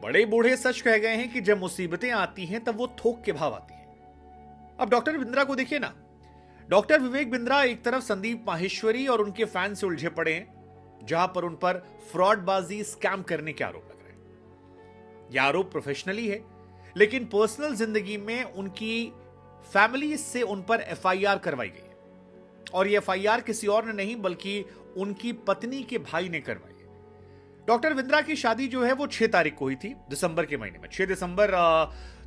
बड़े बूढ़े सच कह गए हैं कि जब मुसीबतें आती हैं तब वो थोक के भाव आती हैं। अब डॉक्टर बिंद्रा को देखिए ना। डॉक्टर विवेक बिंद्रा एक तरफ संदीप माहेश्वरी और उनके फैन से उलझे पड़े हैं, जहां पर उन पर फ्रॉडबाजी, स्कैम करने के आरोप लग रहे हैं। यह आरोप प्रोफेशनली है, लेकिन पर्सनल जिंदगी में उनकी फैमिली से उन पर एफआईआर करवाई गई है। और यह एफआईआर किसी और ने नहीं बल्कि उनकी पत्नी के भाई ने करवाई है। डॉक्टर बिंद्रा की शादी जो है वो 6 तारीख को हुई थी, दिसंबर के महीने में, 6 दिसंबर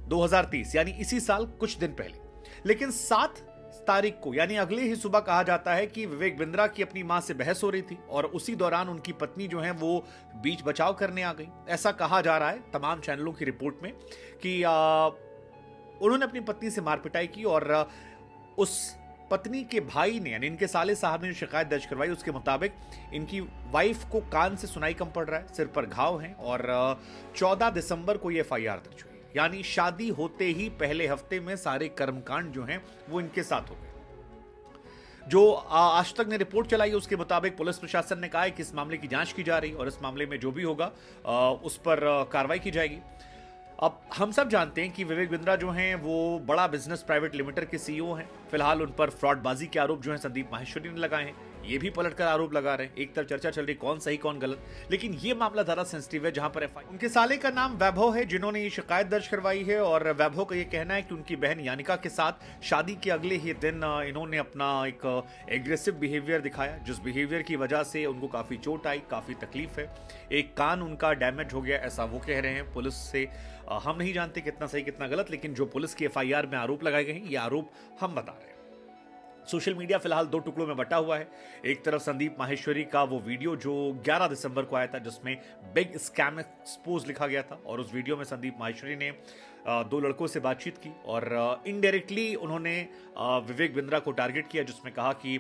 2030, यानी इसी साल कुछ दिन पहले। लेकिन 7 तारीख को यानी अगले ही सुबह कहा जाता है कि विवेक बिंद्रा की अपनी मां से बहस हो रही थी और उसी दौरान उनकी पत्नी जो है वो बीच बचाव करने आ गई। ऐसा कहा जा रहा है तमाम चैनलों की रिपोर्ट में कि उन्होंने अपनी पत्नी से मार पिटाई की और उस पत्नी के भाई ने यानी इनके साले साहब ने शिकायत दर्ज करवाई। उसके मुताबिक इनकी वाइफ को कान से सुनाई कम पड़ रहा है, सिर पर घाव हैं और 14 दिसंबर को ये एफआईआर दर्ज हुई, यानी शादी होते ही पहले हफ्ते में सारे कर्मकांड जो हैं वो इनके साथ हो गए। जो आज तक ने रिपोर्ट चलाई है उसके मुताबिक पुलिस प्रशासन ने कहा है कि इस मामले की जांच की जा रही है और इस मामले में जो भी होगा उस पर कार्रवाई की जाएगी। अब हम सब जानते हैं कि विवेक बिंद्रा जो हैं वो बड़ा बिजनेस प्राइवेट लिमिटेड के सीईओ हैं। फिलहाल उन पर फ्रॉडबाजी के आरोप जो हैं संदीप माहेश्वरी ने लगाए हैं। ये भी पलटकर आरोप लगा रहे हैं। एक तरफ चर्चा चल रही कौन सही कौन गलत, लेकिन ये मामला ज्यादा सेंसिटिव है जहां पर उनके साले का नाम वैभव है जिन्होंने ये शिकायत दर्ज करवाई है। और वैभव का ये कहना है कि उनकी बहन यानिका के साथ शादी के अगले ही दिन इन्होंने अपना एक एग्रेसिव बिहेवियर दिखाया, जिस बिहेवियर की वजह से उनको काफी चोट आई, काफी तकलीफ है। एक कान उनका डैमेज हो गया, ऐसा वो कह रहे हैं। पुलिस से हम नहीं जानते कितना सही कितना गलत, लेकिन जो पुलिस की एफआईआर में आरोप लगाए गए हैं ये आरोप हम बता रहे हैं। सोशल मीडिया फिलहाल 2 टुकड़ों में बटा हुआ है। एक तरफ संदीप माहेश्वरी का वो वीडियो जो 11 दिसंबर को आया था जिसमें बिग स्कैम एक्सपोज लिखा गया था, और उस वीडियो में संदीप माहेश्वरी ने 2 लड़कों से बातचीत की और इनडायरेक्टली उन्होंने विवेक बिंद्रा को टारगेट किया, जिसमें कहा कि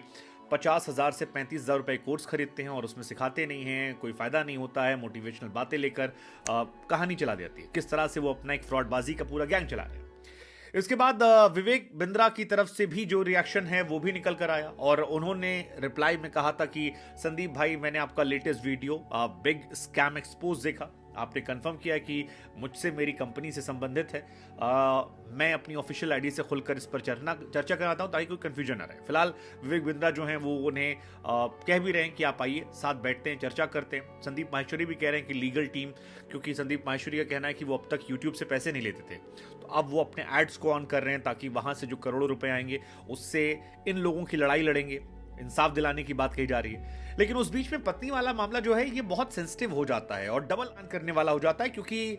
50,000 से 35,000 रुपए कोर्स खरीदते हैं और उसमें सिखाते नहीं हैं, कोई फायदा नहीं होता है, मोटिवेशनल बातें लेकर कहानी चला देती है। किस तरह से वो अपना एक फ्रॉडबाजी का पूरा गैंग चला रहे हैं। इसके बाद विवेक बिंद्रा की तरफ से भी जो रिएक्शन है वो भी निकल कर आया और उन्होंने रिप्लाई में कहा था कि संदीप भाई, मैंने आपका latest video big scam expose देखा। आपने कंफर्म किया कि मुझसे मेरी कंपनी से संबंधित है। मैं अपनी ऑफिशियल आईडी से खुलकर इस पर चर्चा कराता हूं ताकि कोई कंफ्यूजन ना रहे। फिलहाल विवेक बिंद्रा जो हैं वो उन्हें कह भी रहे हैं कि आप आइए, साथ बैठते हैं, चर्चा करते हैं। संदीप माहेश्वरी भी कह रहे हैं कि लीगल टीम, क्योंकि संदीप माहेश्वरी का कहना है कि वो अब तक यूट्यूब से पैसे नहीं लेते थे, तो अब वो अपने एड्स को ऑन कर रहे हैं ताकि वहां से जो करोड़ों रुपए आएंगे उससे इन लोगों की लड़ाई लड़ेंगे। इंसाफ दिलाने की बात कही जा रही है। लेकिन उस बीच में पत्नी वाला मामला जो है ये बहुत सेंसिटिव हो जाता है और डबल करने वाला हो जाता है, क्योंकि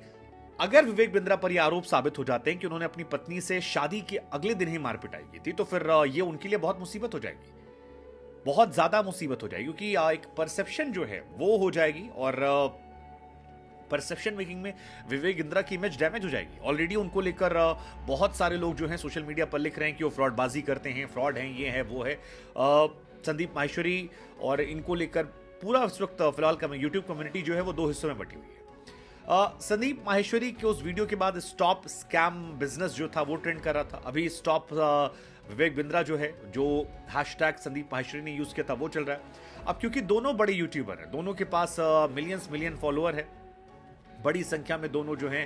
अगर विवेक बिंद्रा पर ये आरोप साबित हो जाते हैं कि उन्होंने अपनी पत्नी से शादी के अगले दिन ही मार पिटाई की थी, तो फिर ये उनके लिए बहुत मुसीबत हो जाएगी, बहुत ज्यादा मुसीबत हो जाएगी, क्योंकि एक परसेप्शन जो है वो हो जाएगी और परसेप्शन मेकिंग में विवेक बिंद्रा की इमेज डैमेज हो जाएगी। ऑलरेडी उनको लेकर बहुत सारे लोग जो हैं सोशल मीडिया पर लिख रहे हैं कि वो फ्रॉडबाजी करते हैं, फ्रॉड हैं, ये है वो है। संदीप माहेश्वरी और इनको लेकर पूरा इस वक्त फिलहाल का यूट्यूब कम्युनिटी जो है वो 2 हिस्सों में बटी हुई है। संदीप माहेश्वरी के उस वीडियो के बाद स्टॉप स्कैम बिजनेस जो था वो ट्रेंड कर रहा था। अभी स्टॉप विवेक बिंद्रा जो है, जो हैशटैग संदीप माहेश्वरी ने यूज किया था, वो चल रहा है। अब क्योंकि दोनों बड़े यूट्यूबर हैं, दोनों के पास मिलियन फॉलोअर है, बड़ी संख्या में दोनों जो हैं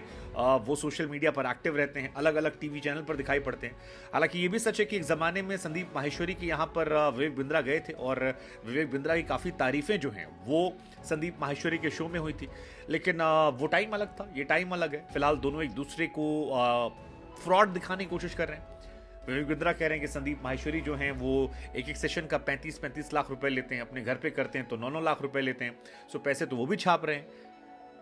वो सोशल मीडिया पर एक्टिव रहते हैं, अलग अलग टीवी चैनल पर दिखाई पड़ते हैं। हालांकि ये भी सच है कि एक ज़माने में संदीप माहेश्वरी के यहाँ पर विवेक बिंद्रा गए थे और विवेक बिंद्रा की काफ़ी तारीफें जो हैं वो संदीप माहेश्वरी के शो में हुई थी, लेकिन वो टाइम अलग था, ये टाइम अलग है। फिलहाल दोनों एक दूसरे को फ्रॉड दिखाने की कोशिश कर रहे हैं। विवेक बिंद्रा कह रहे हैं कि संदीप माहेश्वरी जो हैं वो एक सेशन का 35-35 लाख रुपए लेते हैं, अपने घर पे करते हैं तो 9-9 लाख रुपए लेते हैं, सो पैसे तो वो भी छाप रहे हैं।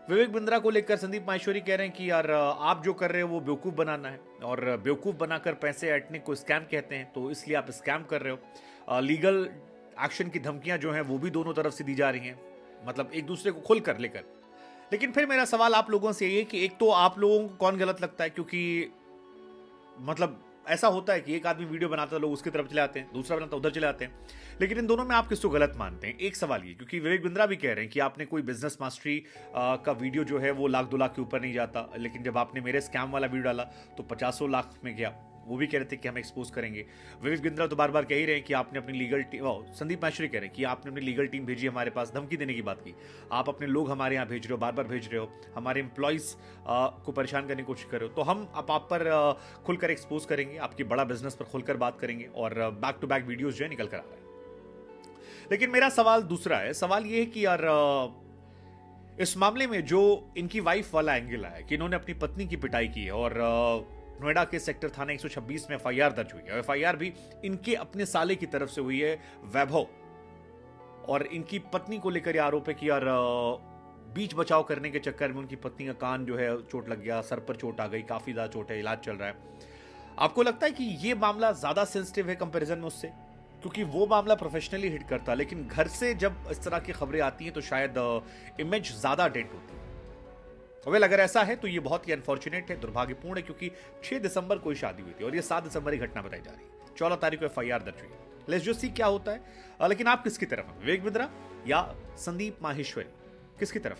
विवेक बिंद्रा को लेकर संदीप माहेश्वरी कह रहे हैं कि यार आप जो कर रहे हो वो बेवकूफ़ बनाना है, और बेवकूफ़ बनाकर पैसे ऐंठने को स्कैम कहते हैं, तो इसलिए आप स्कैम कर रहे हो। लीगल एक्शन की धमकियां जो हैं वो भी दोनों तरफ से दी जा रही हैं, मतलब एक दूसरे को खुलकर लेकर। लेकिन फिर मेरा सवाल आप लोगों से ये है कि एक तो आप लोगों को कौन गलत लगता है, क्योंकि मतलब ऐसा होता है कि एक आदमी वीडियो बनाता है, लोग उसकी तरफ चले आते हैं, दूसरा बनाता उधर चले आते हैं, लेकिन इन दोनों में आप किसको गलत मानते हैं? एक सवाल ये, क्योंकि विवेक बिंद्रा भी कह रहे हैं कि आपने कोई बिजनेस मास्टरी का वीडियो जो है वो 1 लाख 2 लाख के ऊपर नहीं जाता, लेकिन जब आपने मेरे स्कैम वाला वीडियो डाला तो 50 लाख में गया। वो भी कह रहे थे कि हम एक्सपोज करेंगे। विवेक बिंद्रा तो बार बार कह ही रहे हैं कि आपने अपनी लीगल टीम, संदीप माहेश्वरी कह रहे हैं कि आपने अपनी लीगल टीम भेजी हमारे पास, धमकी देने की बात की, आप अपने लोग हमारे यहाँ भेज रहे हो, बार बार भेज रहे हो, हमारे एम्प्लॉयज को परेशान करने की कोशिश कर रहे हो, तो हम अब आप पर खुलकर एक्सपोज करेंगे, आपकी बड़ा बिजनेस पर खुलकर बात करेंगे और बैक टू बैक वीडियोज जो है निकल कर आ रहे हैं। लेकिन मेरा सवाल दूसरा है, सवाल ये है कि यार इस मामले में जो इनकी वाइफ वाला एंगल है कि इन्होंने अपनी पत्नी की पिटाई की है और नोएडा के सेक्टर थाना 126 में एफआईआर दर्ज हुई है। एफआईआर भी इनके अपने साले की तरफ से हुई है, वैभव, और इनकी पत्नी को लेकर यह आरोप है कि यार बीच बचाव करने के चक्कर में उनकी पत्नी का कान जो है चोट लग गया, सर पर चोट आ गई, काफी ज्यादा चोट है, इलाज चल रहा है। आपको लगता है कि यह मामला ज्यादा सेंसिटिव है कंपैरिजन में उससे? क्योंकि वो मामला प्रोफेशनली हिट करता है, लेकिन घर से जब इस तरह की खबरें आती हैं तो शायद इमेज ज्यादा डेंट होती है। वेल, अगर ऐसा है तो ये बहुत ही अनफॉर्चुनेट है, दुर्भाग्यपूर्ण है, क्योंकि 6 दिसंबर को ही शादी हुई थी और ये 7 दिसंबर की घटना बताई जा रही है। 14 तारीख को एफआईआर दर्ज हुई है। लेट्स जस्ट सी क्या होता है। लेकिन आप किसकी तरफ हैं, विवेक बिंद्रा या संदीप माहेश्वरी, किसकी तरफ?